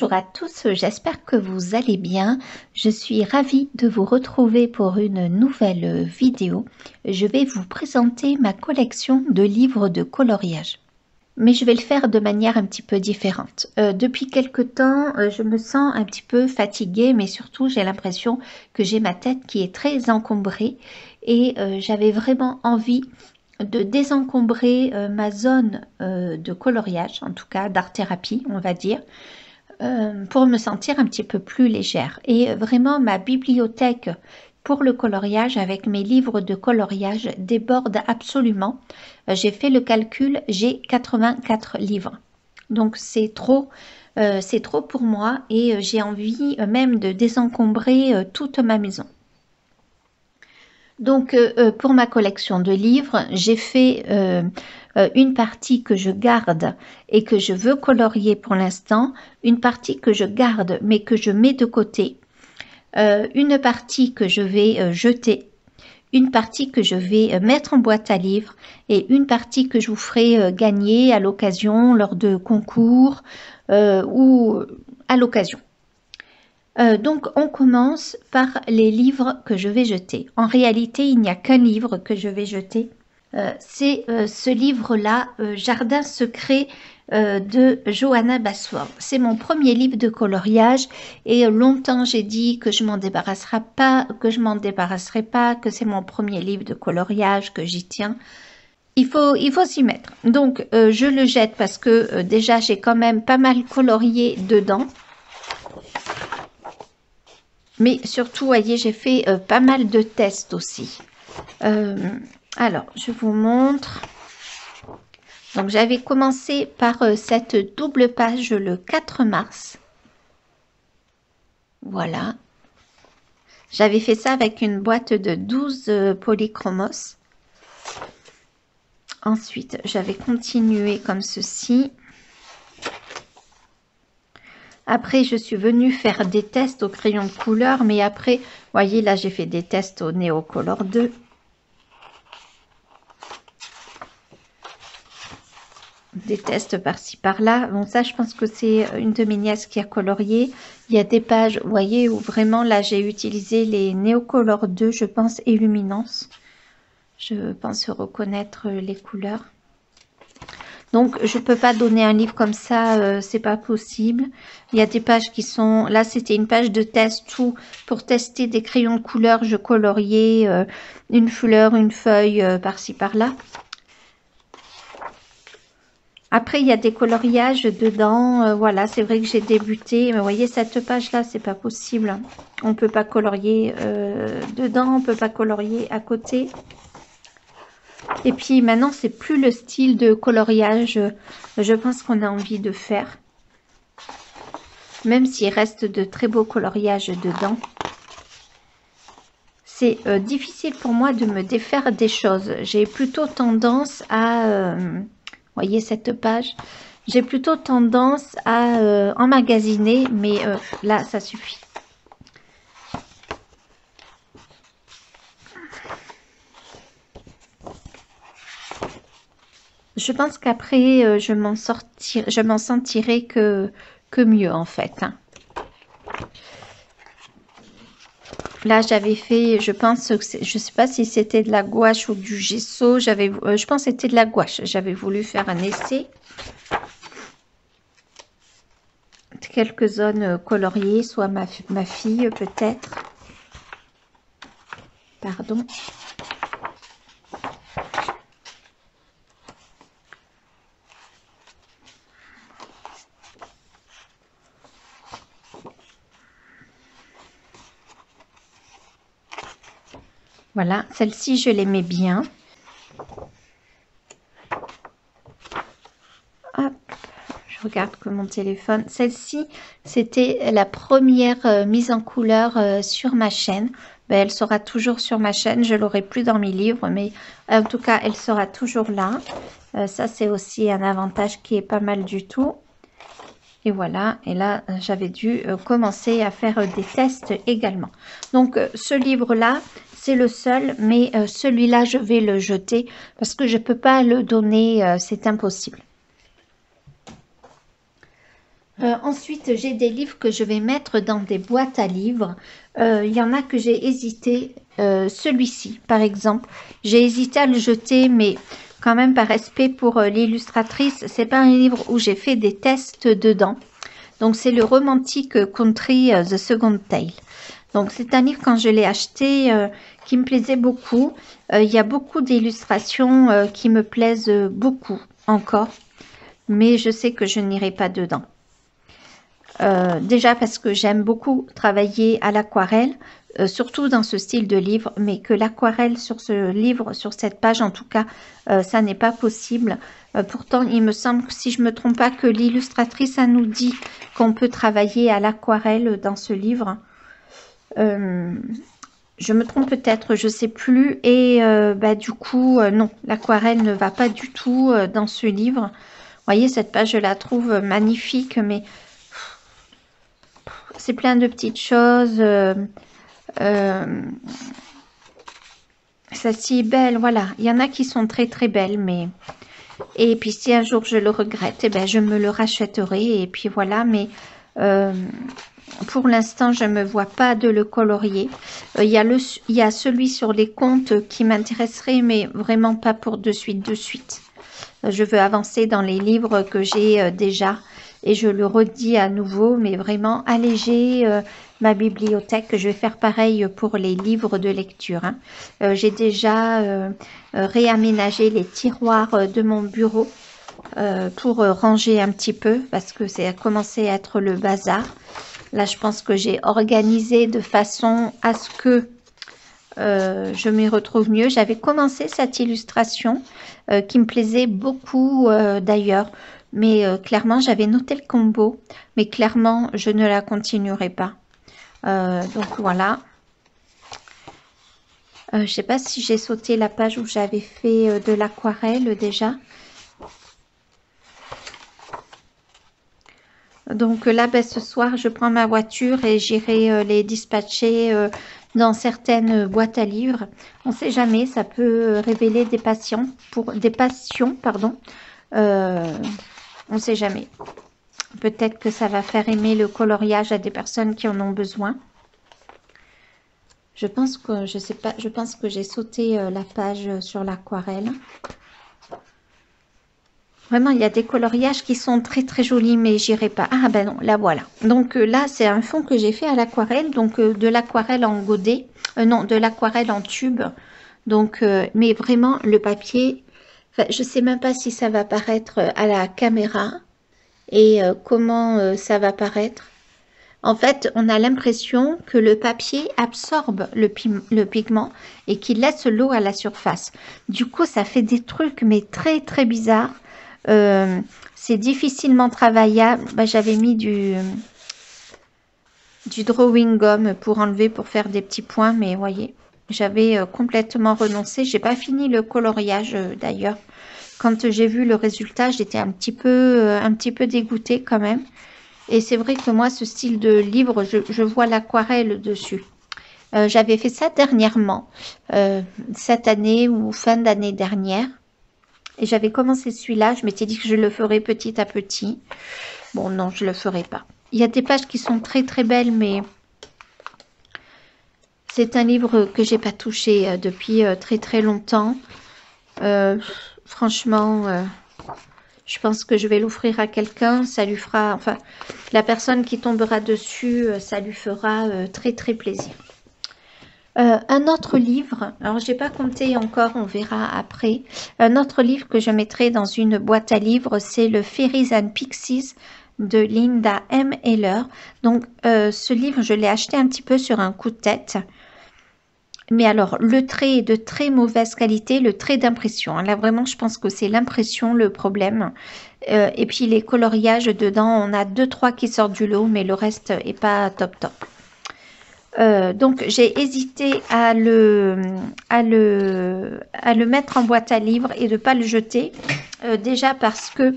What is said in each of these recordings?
Bonjour à tous, j'espère que vous allez bien. Je suis ravie de vous retrouver pour une nouvelle vidéo. Je vais vous présenter ma collection de livres de coloriage. Mais je vais le faire de manière un petit peu différente. Depuis quelque temps, je me sens un petit peu fatiguée, mais surtout j'ai l'impression que j'ai ma tête qui est très encombrée et j'avais vraiment envie de désencombrer ma zone de coloriage, en tout cas d'art-thérapie, on va dire, pour me sentir un petit peu plus légère. Et vraiment, ma bibliothèque pour le coloriage avec mes livres de coloriage déborde absolument. J'ai fait le calcul, j'ai 84 livres. Donc c'est trop pour moi et j'ai envie même de désencombrer toute ma maison. Donc pour ma collection de livres, j'ai fait une partie que je garde et que je veux colorier pour l'instant, une partie que je garde mais que je mets de côté, une partie que je vais jeter, une partie que je vais mettre en boîte à livres et une partie que je vous ferai gagner à l'occasion lors de concours ou à l'occasion. Donc on commence par les livres que je vais jeter. En réalité, il n'y a qu'un livre que je vais jeter. C'est ce livre-là, Jardin secret de Johanna Basworth. C'est mon premier livre de coloriage et longtemps j'ai dit que je m'en débarrasserai pas, que c'est mon premier livre de coloriage, que j'y tiens. Il faut s'y mettre. Donc je le jette parce que déjà j'ai quand même pas mal colorié dedans. Mais surtout, voyez, j'ai fait pas mal de tests aussi. Alors, je vous montre. Donc, j'avais commencé par cette double page le 4 mars. Voilà. J'avais fait ça avec une boîte de 12 polychromos. Ensuite, j'avais continué comme ceci. Après, je suis venue faire des tests au crayon de couleur, mais après, vous voyez, là, j'ai fait des tests au Neocolor 2. Des tests par-ci par-là. Bon, ça, je pense que c'est une de mes nièces qui a colorié. Il y a des pages, vous voyez, où vraiment, là, j'ai utilisé les Neocolor 2, je pense, et Luminance. Je pense reconnaître les couleurs. Donc, je peux pas donner un livre comme ça, c'est pas possible. Il y a des pages qui sont... Là, c'était une page de test où, pour tester des crayons de couleur, je coloriais une fleur, une feuille, par-ci, par-là. Après, il y a des coloriages dedans. Voilà, c'est vrai que j'ai débuté. Mais vous voyez, cette page-là, c'est pas possible. On peut pas colorier dedans, on peut pas colorier à côté. Et puis maintenant, c'est plus le style de coloriage, je pense qu'on a envie de faire. Même s'il reste de très beaux coloriages dedans. C'est difficile pour moi de me défaire des choses. J'ai plutôt tendance à... voyez cette page? J'ai plutôt tendance à emmagasiner, mais là, ça suffit. Je pense qu'après, je m'en sentirai que mieux, en fait. Hein. Là, j'avais fait, je pense, je sais pas si c'était de la gouache ou du gesso. Je pense que c'était de la gouache. J'avais voulu faire un essai. Quelques zones coloriées, soit ma fille peut-être. Pardon. Voilà, celle-ci, je l'aimais bien. Hop, je regarde que mon téléphone. Celle-ci, c'était la première mise en couleur sur ma chaîne. Ben, elle sera toujours sur ma chaîne. Je l'aurai plus dans mes livres, mais en tout cas, elle sera toujours là. Ça, c'est aussi un avantage qui est pas mal du tout. Et voilà, et là, j'avais dû commencer à faire des tests également. Donc, ce livre-là, c'est le seul, mais celui-là, je vais le jeter parce que je ne peux pas le donner, c'est impossible. Ensuite, j'ai des livres que je vais mettre dans des boîtes à livres. Il y en a que j'ai hésité. Celui-ci, par exemple, j'ai hésité à le jeter, mais quand même par respect pour l'illustratrice, c'est pas un livre où j'ai fait des tests dedans. Donc, c'est le romantique Country The Second Tale. Donc, c'est un livre, quand je l'ai acheté, qui me plaisait beaucoup. Il y a beaucoup d'illustrations qui me plaisent beaucoup encore, mais je sais que je n'irai pas dedans. Déjà parce que j'aime beaucoup travailler à l'aquarelle, surtout dans ce style de livre, mais que l'aquarelle sur ce livre, sur cette page en tout cas, ça n'est pas possible. Pourtant, il me semble, si je me trompe pas, que l'illustratrice a nous dit qu'on peut travailler à l'aquarelle dans ce livre. Je me trompe peut-être, je sais plus. Et du coup, non, l'aquarelle ne va pas du tout dans ce livre. Vous voyez, cette page, je la trouve magnifique, mais c'est plein de petites choses. Celle-ci est belle, voilà. Il y en a qui sont très très belles, mais... Et puis si un jour je le regrette, eh ben, je me le rachèterai. Et puis voilà, mais pour l'instant, je ne me vois pas de le colorier. Il y a celui sur les contes qui m'intéresserait, mais vraiment pas pour de suite. Je veux avancer dans les livres que j'ai déjà. Et je le redis à nouveau, mais vraiment alléger ma bibliothèque. Je vais faire pareil pour les livres de lecture. Hein. J'ai déjà réaménagé les tiroirs de mon bureau pour ranger un petit peu, parce que ça a commencé à être le bazar. Là, je pense que j'ai organisé de façon à ce que je m'y retrouve mieux. J'avais commencé cette illustration qui me plaisait beaucoup d'ailleurs. Mais clairement, j'avais noté le combo, mais clairement, je ne la continuerai pas. Donc voilà. Je ne sais pas si j'ai sauté la page où j'avais fait de l'aquarelle déjà. Donc là, ce soir, je prends ma voiture et j'irai les dispatcher dans certaines boîtes à livres. On ne sait jamais, ça peut révéler des passions, pardon. On ne sait jamais. Peut-être que ça va faire aimer le coloriage à des personnes qui en ont besoin. Je pense que, je sais pas, je pense que j'ai sauté la page sur l'aquarelle. Vraiment, il y a des coloriages qui sont très très jolis, mais j'irai pas. Ah ben non, là voilà. Donc là, c'est un fond que j'ai fait à l'aquarelle, donc de l'aquarelle en godet, non, de l'aquarelle en tube. Donc, mais vraiment, le papier, je sais même pas si ça va paraître à la caméra et comment ça va paraître. En fait, on a l'impression que le papier absorbe le pigment et qu'il laisse l'eau à la surface. Du coup, ça fait des trucs, mais très très bizarres. C'est difficilement travaillable. J'avais mis du drawing gum pour enlever, pour faire des petits points, mais voyez, j'avais complètement renoncé. J'ai pas fini le coloriage d'ailleurs. Quand j'ai vu le résultat, j'étais un petit peu dégoûtée quand même. Et c'est vrai que moi, ce style de livre, je vois l'aquarelle dessus. J'avais fait ça dernièrement, cette année ou fin d'année dernière. Et j'avais commencé celui-là, je m'étais dit que je le ferais petit à petit. Bon, non, je le ferai pas. Il y a des pages qui sont très très belles, mais c'est un livre que j'ai pas touché depuis très très longtemps. Franchement, je pense que je vais l'offrir à quelqu'un. Ça lui fera, enfin, la personne qui tombera dessus, ça lui fera très très plaisir. Un autre livre, alors j'ai pas compté encore, on verra après. Un autre livre que je mettrai dans une boîte à livres, c'est le Fairies and Pixies de Linda M. Heller. Donc ce livre, je l'ai acheté un petit peu sur un coup de tête. Mais alors, le trait est de très mauvaise qualité, le trait d'impression. Là, vraiment, je pense que c'est l'impression le problème. Et puis, les coloriages dedans, on a 2-3 qui sortent du lot, mais le reste est pas top top. Donc, j'ai hésité à le mettre en boîte à livres et de ne pas le jeter. Déjà parce que,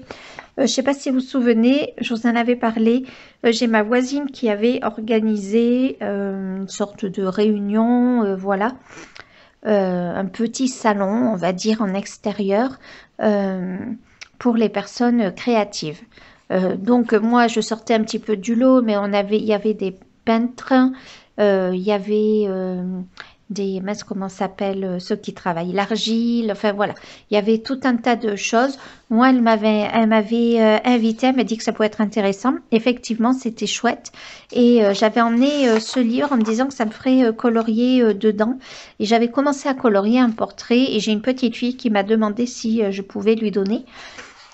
je ne sais pas si vous vous souvenez, je vous en avais parlé, j'ai ma voisine qui avait organisé une sorte de réunion, voilà, un petit salon, on va dire, en extérieur, pour les personnes créatives. Donc moi je sortais un petit peu du lot, mais il y avait des peintres, il y avait des, mince, comment ça s'appelle, ceux qui travaillent l'argile, enfin voilà, il y avait tout un tas de choses. Moi elle m'avait invité, elle m'a dit que ça pouvait être intéressant. Effectivement c'était chouette et j'avais emmené ce livre en me disant que ça me ferait colorier dedans et j'avais commencé à colorier un portrait et j'ai une petite fille qui m'a demandé si je pouvais lui donner.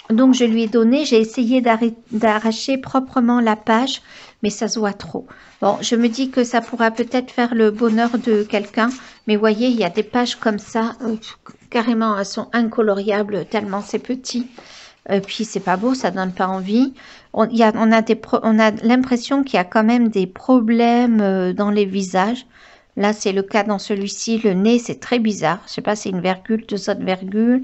Donc je lui ai donné, j'ai essayé d'arracher proprement la page, mais ça se voit trop. Bon, je me dis que ça pourra peut-être faire le bonheur de quelqu'un, mais voyez, il y a des pages comme ça, carrément, elles sont incoloriables tellement c'est petit. Puis c'est pas beau, ça donne pas envie. On a l'impression qu'il y a quand même des problèmes dans les visages. Là, c'est le cas dans celui-ci. Le nez, c'est très bizarre. Je sais pas, c'est une virgule, deux autres virgules.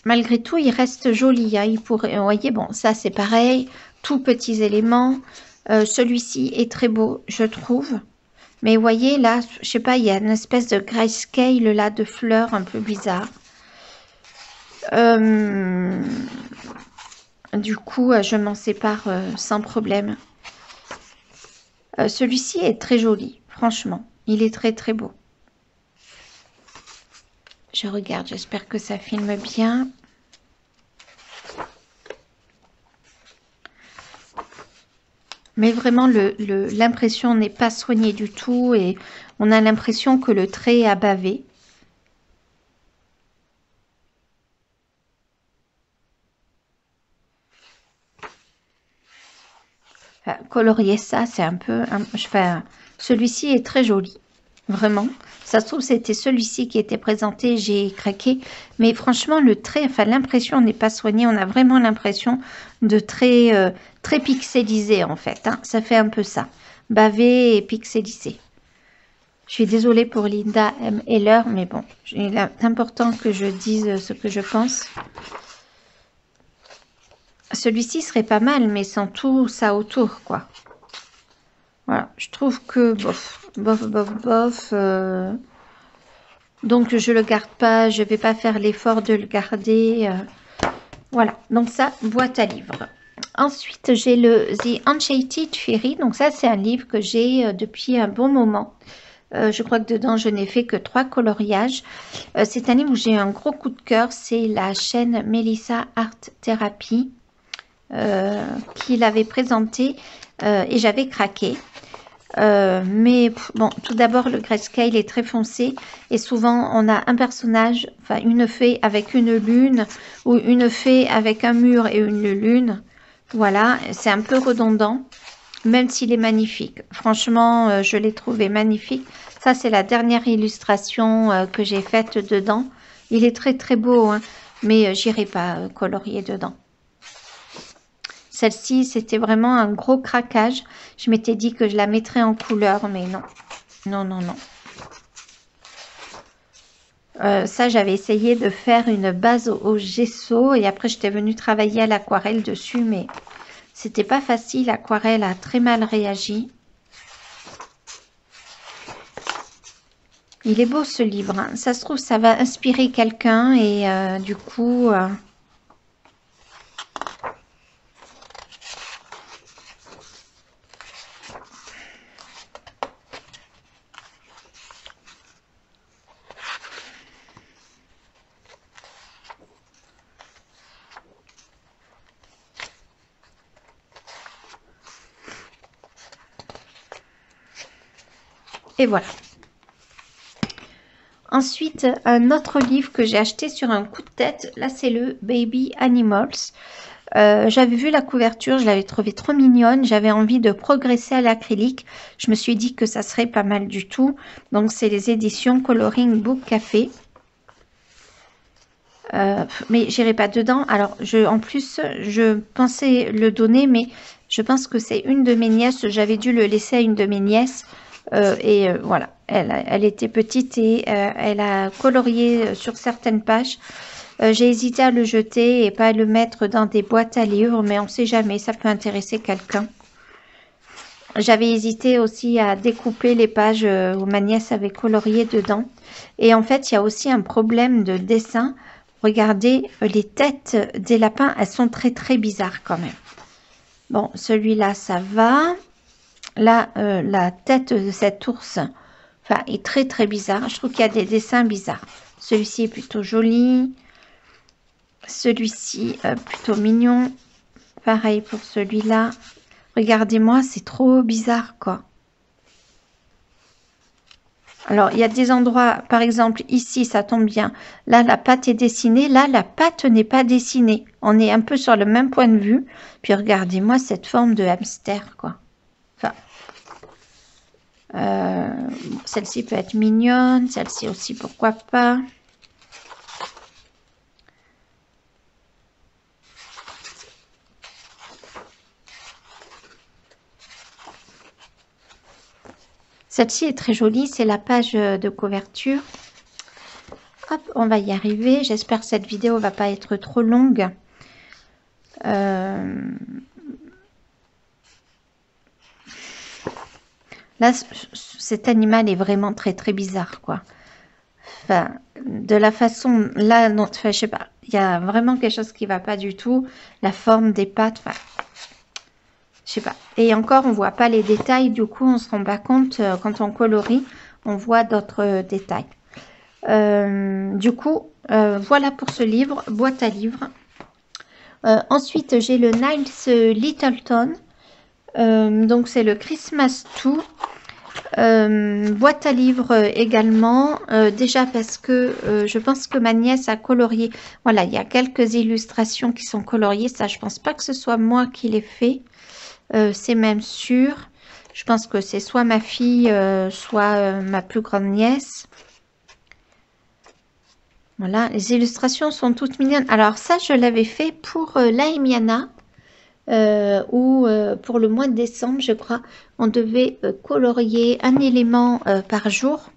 Malgré tout, il reste joli. Hein. Il pourrait, vous voyez, bon, ça c'est pareil, tout petits éléments. Celui-ci est très beau, je trouve. Mais vous voyez, là, je sais pas, il y a une espèce de grayscale là de fleurs un peu bizarre. Du coup, je m'en sépare sans problème. Celui-ci est très joli, franchement. Il est très très beau. Je regarde, j'espère que ça filme bien. Mais vraiment, l'impression n'est pas soignée du tout et on a l'impression que le trait a bavé. Enfin, colorier ça, c'est un peu... Enfin, celui-ci est très joli, vraiment. Ça se trouve, c'était celui-ci qui était présenté, j'ai craqué. Mais franchement, le trait, enfin, l'impression n'est pas soignée. On a vraiment l'impression de trait très pixelisé, en fait. Hein. Ça fait un peu ça. Bavé et pixelisé. Je suis désolée pour Linda M. Heller, mais bon, il est important que je dise ce que je pense. Celui-ci serait pas mal, mais sans tout ça autour, quoi. Voilà, je trouve que bof, bof, bof, bof. Donc je le garde pas, je vais pas faire l'effort de le garder. Voilà, donc ça, boîte à livres. Ensuite, j'ai le The Enchanted Fairy. Donc ça, c'est un livre que j'ai depuis un bon moment. Je crois que dedans, je n'ai fait que 3 coloriages. C'est un livre où j'ai un gros coup de cœur. C'est la chaîne Melissa Art Therapy qui l'avait présenté et j'avais craqué. Mais bon, tout d'abord, le grayscale est très foncé et souvent on a un personnage, enfin une fée avec une lune ou une fée avec un mur et une lune. Voilà, c'est un peu redondant, même s'il est magnifique. Franchement, je l'ai trouvé magnifique. Ça, c'est la dernière illustration que j'ai faite dedans. Il est très très beau, hein, mais j'irai pas colorier dedans. Celle-ci, c'était vraiment un gros craquage. Je m'étais dit que je la mettrais en couleur, mais non. Non, non, non. Ça, j'avais essayé de faire une base au gesso et après, j'étais venue travailler à l'aquarelle dessus, mais c'était pas facile. L'aquarelle a très mal réagi. Il est beau ce livre. Hein. Ça se trouve, ça va inspirer quelqu'un et du coup... Et voilà. Ensuite, un autre livre que j'ai acheté sur un coup de tête. Là, c'est le Baby Animals. J'avais vu la couverture, je l'avais trouvé trop mignonne. J'avais envie de progresser à l'acrylique. Je me suis dit que ça serait pas mal du tout. Donc, c'est les éditions Coloring Book Café. Mais j'irai pas dedans. Alors, en plus, je pensais le donner, mais je pense que c'est une de mes nièces. J'avais dû le laisser à une de mes nièces. Voilà, elle était petite et elle a colorié sur certaines pages. J'ai hésité à le jeter et pas à le mettre dans des boîtes à livres, mais on ne sait jamais, ça peut intéresser quelqu'un. J'avais hésité aussi à découper les pages où ma nièce avait colorié dedans. Et en fait, il y a aussi un problème de dessin regardez, les têtes des lapins, elles sont très très bizarres quand même. Bon, celui-là, ça va. Là, la tête de cet ours, enfin, est très très bizarre. Je trouve qu'il y a des dessins bizarres. Celui-ci est plutôt joli. Celui-ci, plutôt mignon. Pareil pour celui-là. Regardez-moi, c'est trop bizarre, quoi. Alors, il y a des endroits, par exemple, ici, ça tombe bien. Là, la patte est dessinée. Là, la patte n'est pas dessinée. On est un peu sur le même point de vue. Puis, regardez-moi cette forme de hamster, quoi. Enfin, celle-ci peut être mignonne. Celle-ci aussi, pourquoi pas. Celle-ci est très jolie, c'est la page de couverture. Hop, on va y arriver. J'espère que cette vidéo va pas être trop longue. Là, cet animal est vraiment très très bizarre, quoi. Enfin, de la façon là, non, enfin, je sais pas. Il y a vraiment quelque chose qui va pas du tout. La forme des pattes, enfin, je sais pas. Et encore, on voit pas les détails. Du coup, on se rend pas compte quand on colorie, on voit d'autres détails. Du coup, voilà pour ce livre, boîte à livres. Ensuite, j'ai le Niles Littleton. Donc, c'est le Christmas 2. Boîte à livres également. Déjà parce que je pense que ma nièce a colorié. Voilà, il y a quelques illustrations qui sont coloriées. Ça, je pense pas que ce soit moi qui l'ai fait. C'est même sûr. Je pense que c'est soit ma fille, soit ma plus grande nièce. Voilà, les illustrations sont toutes mignonnes. Alors ça, je l'avais fait pour l'Aemiana, où pour le mois de décembre, je crois, on devait colorier un élément par jour.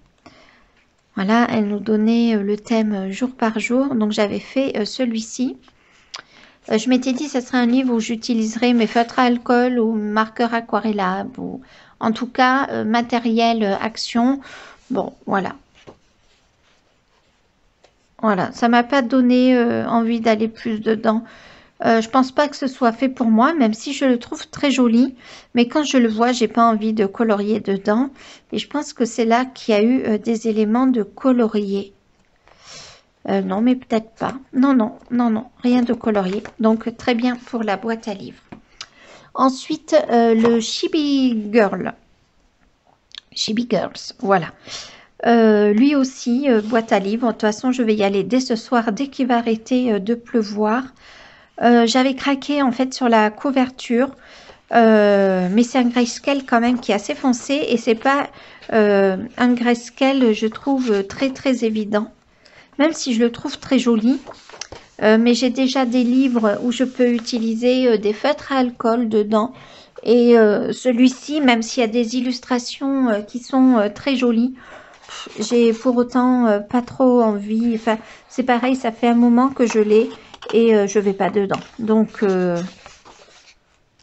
Voilà, elle nous donnait le thème jour par jour. Donc j'avais fait celui-ci. Je m'étais dit que ce serait un livre où j'utiliserais mes feutres à alcool ou marqueurs aquarellables ou en tout cas matériel action. Bon, voilà. Voilà, ça m'a pas donné envie d'aller plus dedans. Je pense pas que ce soit fait pour moi, même si je le trouve très joli. Mais quand je le vois, j'ai pas envie de colorier dedans. Et je pense que c'est là qu'il y a eu des éléments de colorier. Non, mais peut-être pas. Non, non, non, non, rien de colorier. Donc, très bien pour la boîte à livres. Ensuite, le Chibi Girl. Chibi Girls, voilà. Lui aussi, boîte à livres. De toute façon, je vais y aller dès ce soir, dès qu'il va arrêter de pleuvoir. J'avais craqué en fait sur la couverture. Mais c'est un grayscale quand même qui est assez foncé. Et c'est pas un grayscale, je trouve, très très évident. Même si je le trouve très joli. Mais j'ai déjà des livres où je peux utiliser des feutres à alcool dedans. Et celui-ci, même s'il y a des illustrations qui sont très jolies, j'ai pour autant pas trop envie. Enfin, c'est pareil, ça fait un moment que je l'ai et je vais pas dedans. Donc,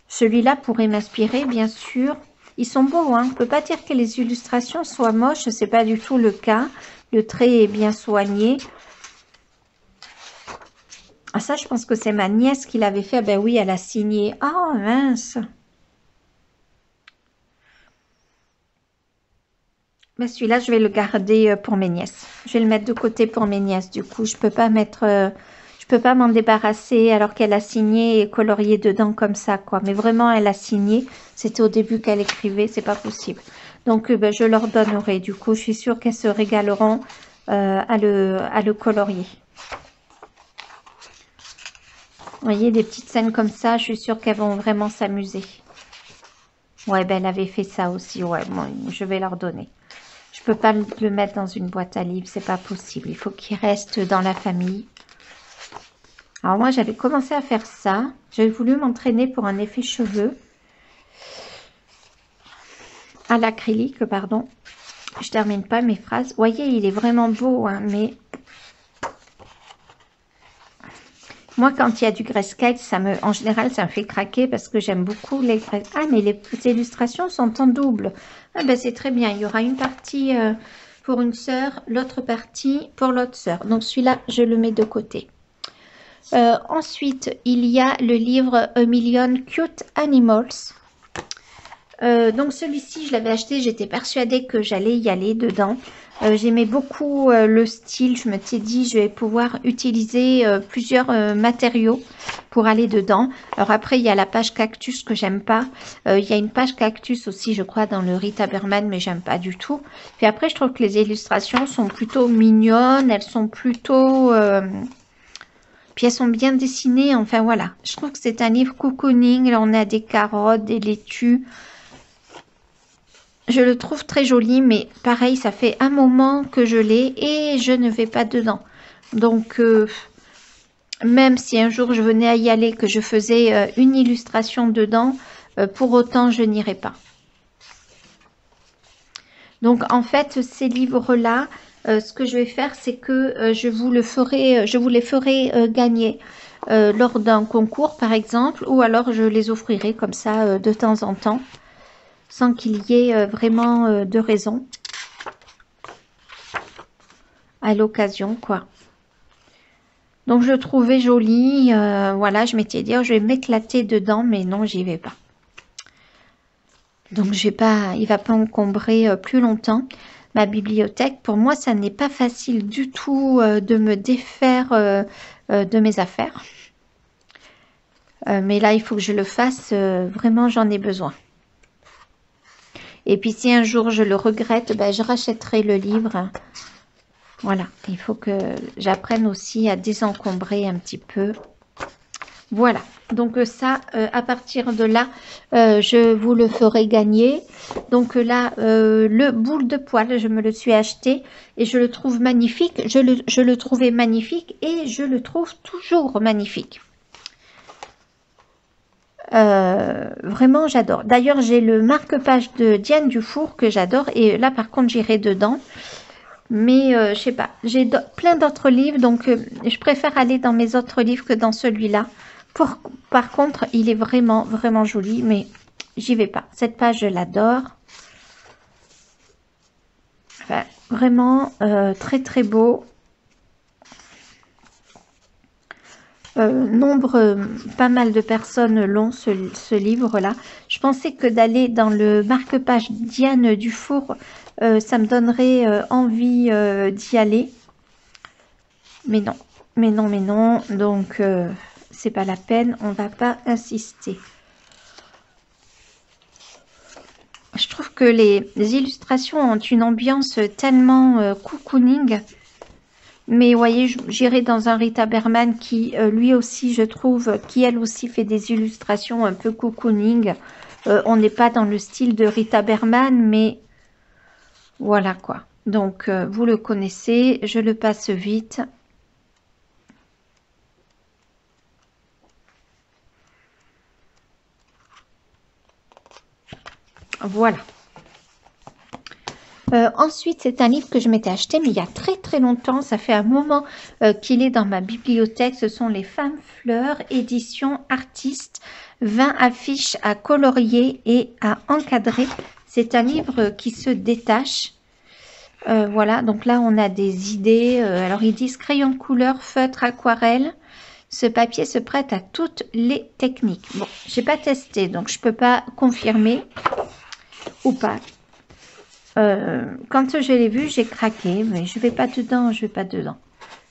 celui-là pourrait m'inspirer, bien sûr. Ils sont beaux, hein. On ne peut pas dire que les illustrations soient moches, c'est pas du tout le cas. Le trait est bien soigné. Ah, ça, je pense que c'est ma nièce qui l'avait fait. Ah, ben oui, elle a signé. Ah, mince. Mais celui-là, je vais le garder pour mes nièces. Je vais le mettre de côté pour mes nièces. Du coup, je peux pas mettre, je peux pas m'en débarrasser alors qu'elle a signé et colorié dedans comme ça, quoi. Mais vraiment, elle a signé. C'était au début qu'elle écrivait, c'est pas possible. Donc, ben, je leur donnerai. Du coup, je suis sûre qu'elles se régaleront à le colorier. Vous voyez, des petites scènes comme ça, je suis sûre qu'elles vont vraiment s'amuser. Ouais, ben elle avait fait ça aussi. Ouais, bon, je vais leur donner. Je peux pas le mettre dans une boîte à livres, c'est pas possible. Il faut qu'il reste dans la famille. Alors moi, j'avais commencé à faire ça. J'avais voulu m'entraîner pour un effet cheveux. À l'acrylique, pardon. Je termine pas mes phrases. Vous voyez, il est vraiment beau, hein, mais... Moi, quand il y a du grayscale, en général, ça me fait craquer parce que j'aime beaucoup les grayscale. Ah, mais les illustrations sont en double. Ah ben, c'est très bien. Il y aura une partie pour une sœur, l'autre partie pour l'autre sœur. Donc, celui-là, je le mets de côté. Ensuite, il y a le livre A Million Cute Animals. Donc celui-ci, je l'avais acheté, j'étais persuadée que j'allais y aller dedans. J'aimais beaucoup le style, je me suis dit je vais pouvoir utiliser plusieurs matériaux pour aller dedans. Alors après, il y a la page cactus que j'aime pas. Il y a une page cactus aussi, je crois, dans le Rita Berman, mais j'aime pas du tout. Puis après, je trouve que les illustrations sont plutôt mignonnes, elles sont plutôt... puis elles sont bien dessinées, enfin voilà. Je trouve que c'est un livre cocooning, là on a des carottes, des laitues. Je le trouve très joli, mais pareil, ça fait un moment que je l'ai et je ne vais pas dedans. Donc, même si un jour je venais à y aller, que je faisais une illustration dedans, pour autant, je n'irai pas. Donc, en fait, ces livres-là, ce que je vais faire, c'est que je vous les ferai gagner lors d'un concours, par exemple, ou alors je les offrirai comme ça de temps en temps, sans qu'il y ait vraiment de raison à l'occasion, quoi. Donc, je trouvais joli, voilà, je m'étais dit, oh, je vais m'éclater dedans, mais non, j'y vais pas. Donc, je vais pas, il va pas encombrer plus longtemps ma bibliothèque. Pour moi, ça n'est pas facile du tout de me défaire de mes affaires. Mais là, il faut que je le fasse, vraiment, j'en ai besoin. Et puis, si un jour je le regrette, ben, je rachèterai le livre. Voilà, il faut que j'apprenne aussi à désencombrer un petit peu. Voilà, donc ça, à partir de là, je vous le ferai gagner. Donc là, le boule de poil, je me le suis acheté et je le trouve magnifique. Je le trouvais magnifique et je le trouve toujours magnifique. Vraiment, j'adore. D'ailleurs, j'ai le marque-page de Diane Dufour que j'adore et là, par contre, j'irai dedans. Mais je sais pas, j'ai plein d'autres livres, donc je préfère aller dans mes autres livres que dans celui-là. Par contre, il est vraiment, vraiment joli, mais j'y vais pas. Cette page, je l'adore. Enfin, vraiment très, très beau. Pas mal de personnes l'ont, ce livre-là. Je pensais que d'aller dans le marque-page Diane Dufour, ça me donnerait envie d'y aller. Mais non, mais non, mais non. Donc, c'est pas la peine. On va pas insister. Je trouve que les illustrations ont une ambiance tellement cocooning. Mais vous voyez, j'irai dans un Rita Berman qui, lui aussi, je trouve, qui elle aussi fait des illustrations un peu cocooning. On n'est pas dans le style de Rita Berman, mais voilà quoi. Donc, vous le connaissez, je le passe vite. Voilà. Ensuite, c'est un livre que je m'étais acheté, mais il y a très très longtemps. Ça fait un moment qu'il est dans ma bibliothèque. Ce sont les Femmes Fleurs, édition artiste. 20 affiches à colorier et à encadrer. C'est un livre qui se détache. Voilà, donc là, on a des idées. Alors, ils disent crayon de couleur, feutre, aquarelle. Ce papier se prête à toutes les techniques. Bon, j'ai pas testé, donc je peux pas confirmer ou pas. Quand je l'ai vu, j'ai craqué, mais je vais pas dedans, je vais pas dedans.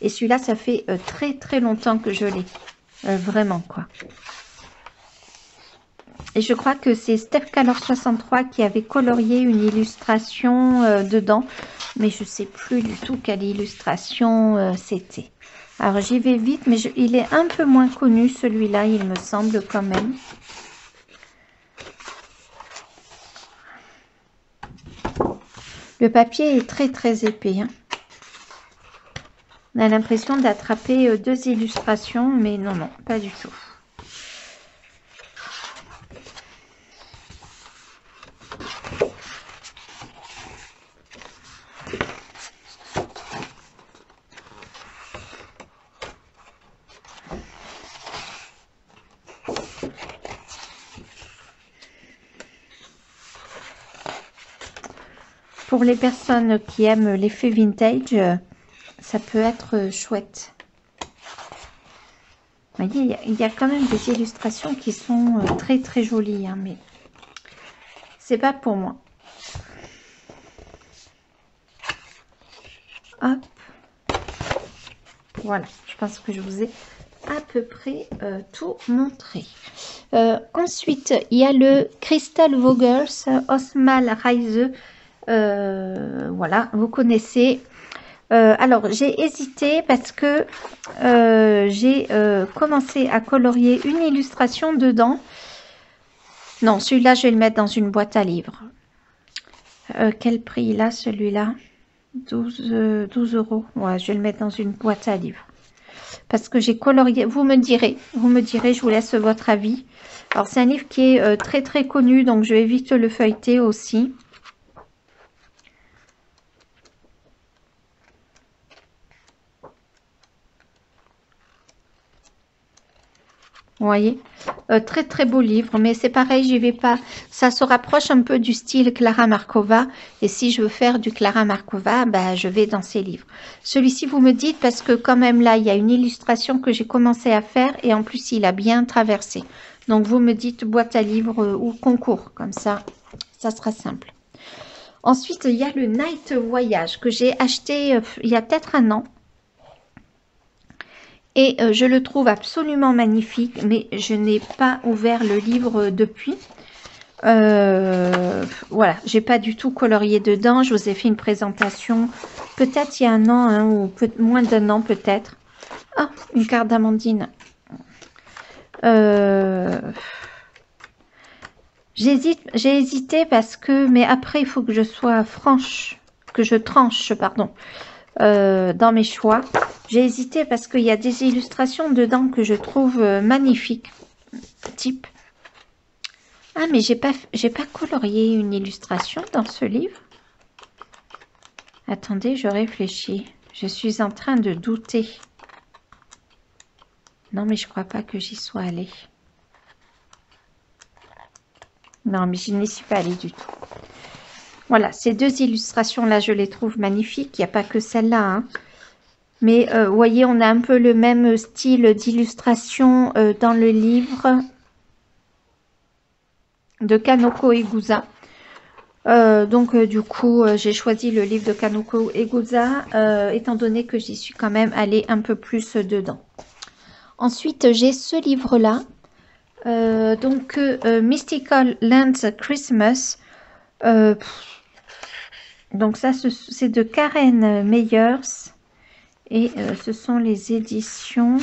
Et celui-là, ça fait très très longtemps que je l'ai. Vraiment, quoi. Et je crois que c'est Steph Calor 63 qui avait colorié une illustration dedans. Mais je sais plus du tout quelle illustration c'était. Alors, j'y vais vite, mais il est un peu moins connu, celui-là, il me semble quand même. Le papier est très très épais. Hein. On a l'impression d'attraper deux illustrations, mais non, non, pas du tout. Pour les personnes qui aiment l'effet vintage, ça peut être chouette. Vous voyez, il y a quand même des illustrations qui sont très très jolies, hein, mais c'est pas pour moi. Hop. Voilà, je pense que je vous ai à peu près tout montré. Ensuite, il y a le Crystal Vogels Osmal Reise. Voilà, vous connaissez. Alors, j'ai hésité parce que j'ai commencé à colorier une illustration dedans. Non, celui-là, je vais le mettre dans une boîte à livres. Quel prix il a, celui-là? 12 €. Ouais, je vais le mettre dans une boîte à livres. Parce que j'ai colorié, vous me direz, je vous laisse votre avis. Alors, c'est un livre qui est très très connu, donc je vais vite le feuilleter aussi. Vous voyez, très très beau livre, mais c'est pareil, j'y vais pas. Ça se rapproche un peu du style Klara Markova, et si je veux faire du Klara Markova, bah, je vais dans ces livres. Celui-ci, vous me dites, parce que quand même là, il y a une illustration que j'ai commencé à faire, et en plus, il a bien traversé. Donc, vous me dites boîte à livres ou concours, comme ça sera simple. Ensuite, il y a le Night Voyage que j'ai acheté il y a peut-être un an. Et je le trouve absolument magnifique, mais je n'ai pas ouvert le livre depuis. Voilà, j'ai pas du tout colorié dedans. Je vous ai fait une présentation peut-être il y a un an, hein, ou moins d'un an peut-être. Ah, une carte d'Amandine. J'ai hésité parce que, mais après il faut que je sois franche, que je tranche, pardon. Dans mes choix. J'ai hésité parce qu'il y a des illustrations dedans que je trouve magnifiques. Type. Ah, mais j'ai pas colorié une illustration dans ce livre. Attendez, je réfléchis. Je suis en train de douter. Non, mais je crois pas que j'y sois allée. Non, mais je n'y suis pas allée du tout. Voilà, ces deux illustrations-là, je les trouve magnifiques. Il n'y a pas que celle-là, hein. Mais vous voyez, on a un peu le même style d'illustration dans le livre de Kanoko Egusa. Donc, du coup, j'ai choisi le livre de Kanoko Egusa, étant donné que j'y suis quand même allée un peu plus dedans. Ensuite, j'ai ce livre-là. Donc, Mystical Lands Christmas. Donc, ça, c'est de Karen Meyers. Et ce sont les éditions.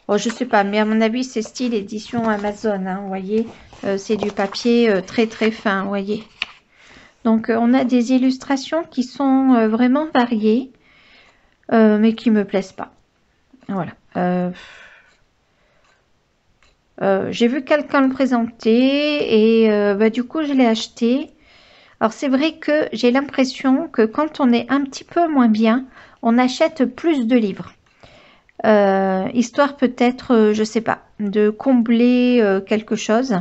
Oh, je sais pas, mais à mon avis, c'est style édition Amazon. Hein, vous voyez, c'est du papier très très fin, vous voyez. Donc, on a des illustrations qui sont vraiment variées, mais qui me plaisent pas. Voilà. J'ai vu quelqu'un le présenter et bah, du coup, je l'ai acheté. Alors, c'est vrai que j'ai l'impression que quand on est un petit peu moins bien, on achète plus de livres. Histoire peut-être, je sais pas, de combler quelque chose.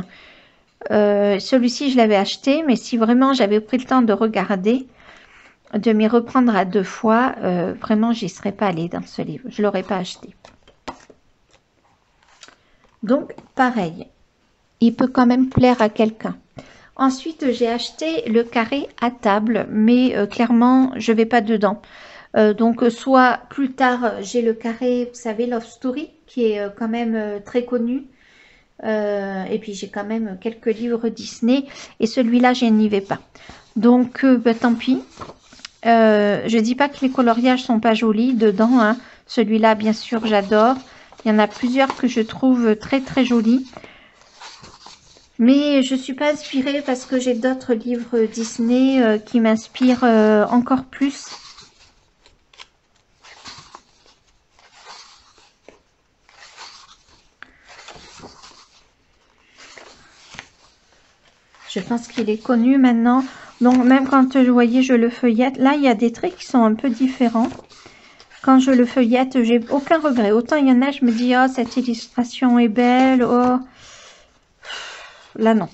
Celui-ci, je l'avais acheté, mais si vraiment j'avais pris le temps de regarder, de m'y reprendre à 2 fois, vraiment, j'y serais pas allée dans ce livre. Je l'aurais pas acheté. Donc, pareil, il peut quand même plaire à quelqu'un. Ensuite, j'ai acheté le carré à table, mais clairement, je vais pas dedans. Donc, soit plus tard, j'ai le carré, vous savez, Love Story, qui est quand même très connu. Et puis, j'ai quand même quelques livres Disney. Et celui-là, je n'y vais pas. Donc, bah, tant pis. Je dis pas que les coloriages sont pas jolis dedans. Hein. Celui-là, bien sûr, j'adore. Il y en a plusieurs que je trouve très, très jolis. Mais je ne suis pas inspirée parce que j'ai d'autres livres Disney qui m'inspirent encore plus. Je pense qu'il est connu maintenant. Donc même quand vous voyez, je le feuillette. Là, il y a des traits qui sont un peu différents. Quand je le feuillette, j'ai aucun regret. Autant il y en a, je me dis, oh, cette illustration est belle. Oh. Là, non.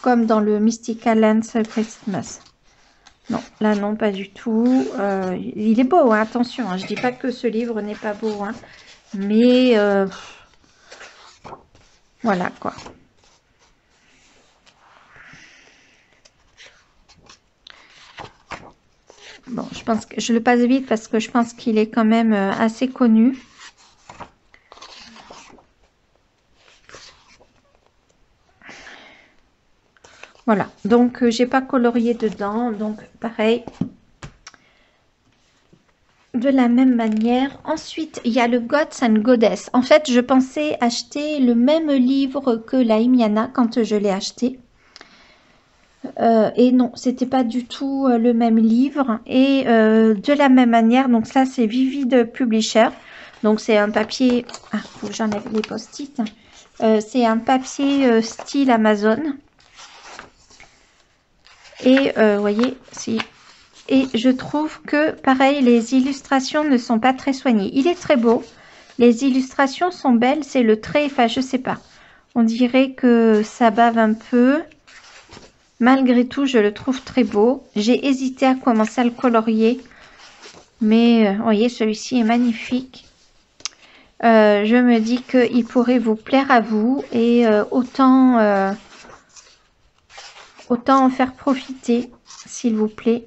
Comme dans le Mystical Lands Christmas. Non, là non, pas du tout. Il est beau, hein, attention, hein, je dis pas que ce livre n'est pas beau, hein, mais voilà quoi. Bon, je pense que je le passe vite parce que je pense qu'il est quand même assez connu. Voilà, donc j'ai pas colorié dedans, donc pareil. De la même manière. Ensuite, il y a le Gods and Goddess. En fait, je pensais acheter le même livre que la Imiana quand je l'ai acheté. Et non, c'était pas du tout le même livre. Et de la même manière, donc ça c'est Vivid Publisher. Donc c'est un papier... Ah, faut que j'enlève les post-it. C'est un papier style Amazon. Et vous voyez, si... Et je trouve que, pareil, les illustrations ne sont pas très soignées. Il est très beau. Les illustrations sont belles. C'est le trait, enfin, je sais pas. On dirait que ça bave un peu. Malgré tout, je le trouve très beau. J'ai hésité à commencer à le colorier. Mais, vous voyez, celui-ci est magnifique. Je me dis qu'il pourrait vous plaire à vous. Et autant en faire profiter, s'il vous plaît.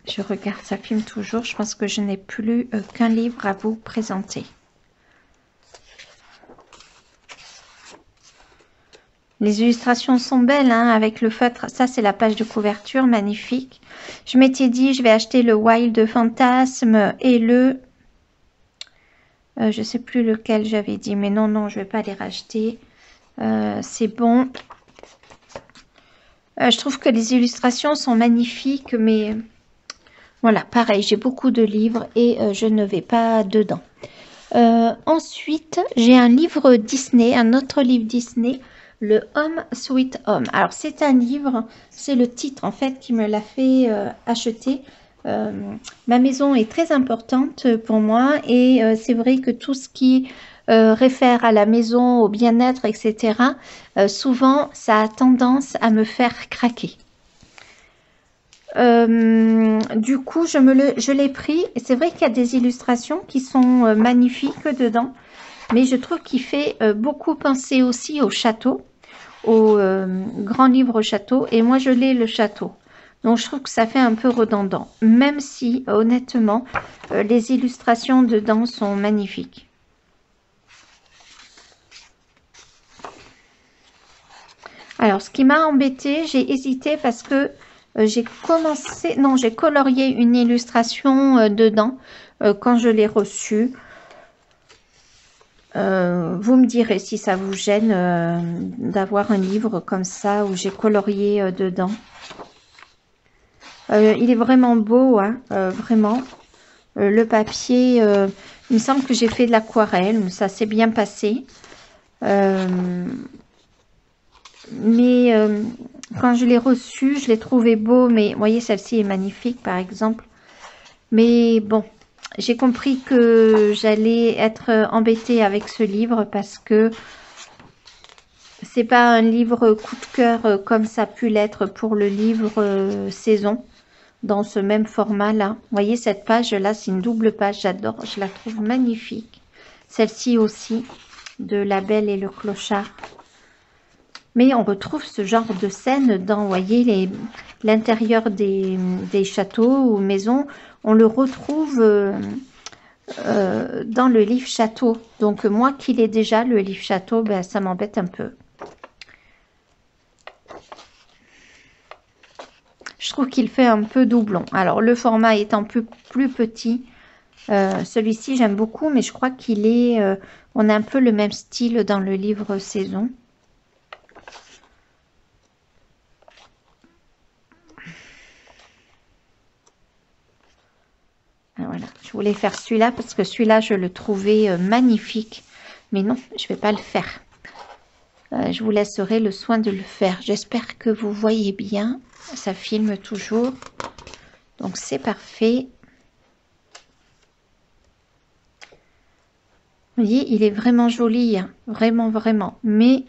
Je regarde, ça filme toujours. Je pense que je n'ai plus qu'un livre à vous présenter. Les illustrations sont belles, hein, avec le feutre. Ça, c'est la page de couverture, magnifique. Je m'étais dit, je vais acheter le Wild Fantasme et le... je sais plus lequel j'avais dit, mais non, non, je vais pas les racheter. C'est bon. Je trouve que les illustrations sont magnifiques, mais... Voilà, pareil, j'ai beaucoup de livres et je ne vais pas dedans. Ensuite, j'ai un livre Disney, un autre livre Disney, le Home Sweet Home. Alors, c'est un livre, c'est le titre en fait qui me l'a fait acheter. Ma maison est très importante pour moi et c'est vrai que tout ce qui réfère à la maison, au bien-être, etc., souvent, ça a tendance à me faire craquer. Du coup, je l'ai pris. Et c'est vrai qu'il y a des illustrations qui sont magnifiques dedans. Mais je trouve qu'il fait beaucoup penser aussi au château, au grand livre château. Et moi, je l'ai le château. Donc, je trouve que ça fait un peu redondant. Même si, honnêtement, les illustrations dedans sont magnifiques. Alors, ce qui m'a embêté, j'ai hésité parce que j'ai commencé, non, j'ai colorié une illustration dedans quand je l'ai reçue. Vous me direz si ça vous gêne d'avoir un livre comme ça où j'ai colorié dedans. Il est vraiment beau, hein, vraiment. Le papier, il me semble que j'ai fait de l'aquarelle, ça s'est bien passé. Mais quand je l'ai reçu, je l'ai trouvé beau, mais vous voyez, celle-ci est magnifique, par exemple. Mais bon, j'ai compris que j'allais être embêtée avec ce livre parce que c'est pas un livre coup de cœur comme ça a pu l'être pour le livre saison, dans ce même format-là. Vous voyez, cette page-là, c'est une double page, j'adore, je la trouve magnifique. Celle-ci aussi, de La Belle et le Clochard. Mais on retrouve ce genre de scène dans, vous voyez, l'intérieur des châteaux ou maisons. On le retrouve dans le livre château. Donc, moi qui l'ai déjà, le livre château, ben, ça m'embête un peu. Je trouve qu'il fait un peu doublon. Alors, le format étant plus petit, celui-ci, j'aime beaucoup, mais je crois qu'il est... on a un peu le même style dans le livre saison. Voilà, je voulais faire celui-là parce que celui-là, je le trouvais magnifique. Mais non, je ne vais pas le faire. Je vous laisserai le soin de le faire. J'espère que vous voyez bien. Ça filme toujours. Donc, c'est parfait. Vous voyez, il est vraiment joli, hein, vraiment, vraiment. Mais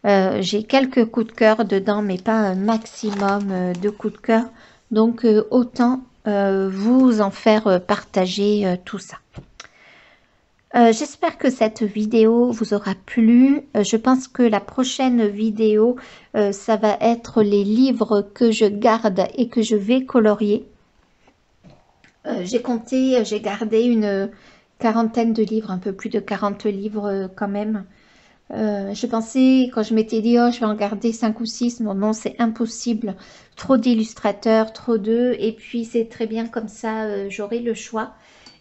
j'ai quelques coups de cœur dedans, mais pas un maximum de coups de cœur. Donc, autant vous en faire partager tout ça. J'espère que cette vidéo vous aura plu. Je pense que la prochaine vidéo, ça va être les livres que je garde et que je vais colorier. J'ai gardé une quarantaine de livres, un peu plus de 40 livres quand même. Je pensais, quand je m'étais dit, oh, je vais en garder 5 ou 6, bon, non, c'est impossible. Trop d'illustrateurs, trop d'eux, et puis c'est très bien comme ça, j'aurai le choix.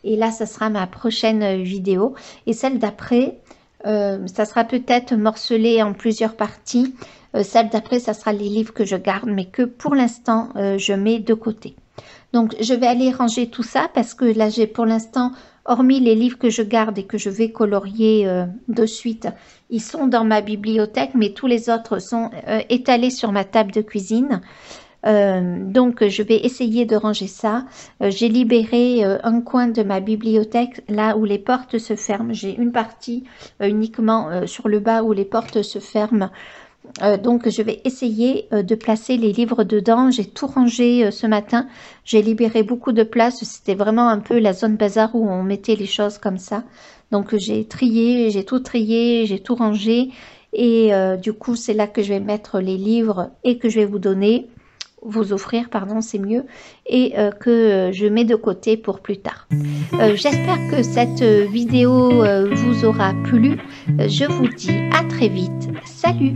Et là, ça sera ma prochaine vidéo. Et celle d'après, ça sera peut-être morcelé en plusieurs parties. Celle d'après, ça sera les livres que je garde, mais que pour l'instant, je mets de côté. Donc, je vais aller ranger tout ça parce que là, j'ai pour l'instant, hormis les livres que je garde et que je vais colorier de suite, ils sont dans ma bibliothèque, mais tous les autres sont étalés sur ma table de cuisine. Donc, je vais essayer de ranger ça. J'ai libéré un coin de ma bibliothèque, là où les portes se ferment. J'ai une partie uniquement sur le bas où les portes se ferment. Donc, je vais essayer de placer les livres dedans. J'ai tout rangé ce matin. J'ai libéré beaucoup de place. C'était vraiment un peu la zone bazar où on mettait les choses comme ça. Donc, j'ai trié, j'ai tout trié, j'ai tout rangé. Et du coup, c'est là que je vais mettre les livres et que je vais vous offrir, pardon, c'est mieux, et que je mets de côté pour plus tard. J'espère que cette vidéo vous aura plu. Je vous dis à très vite. Salut!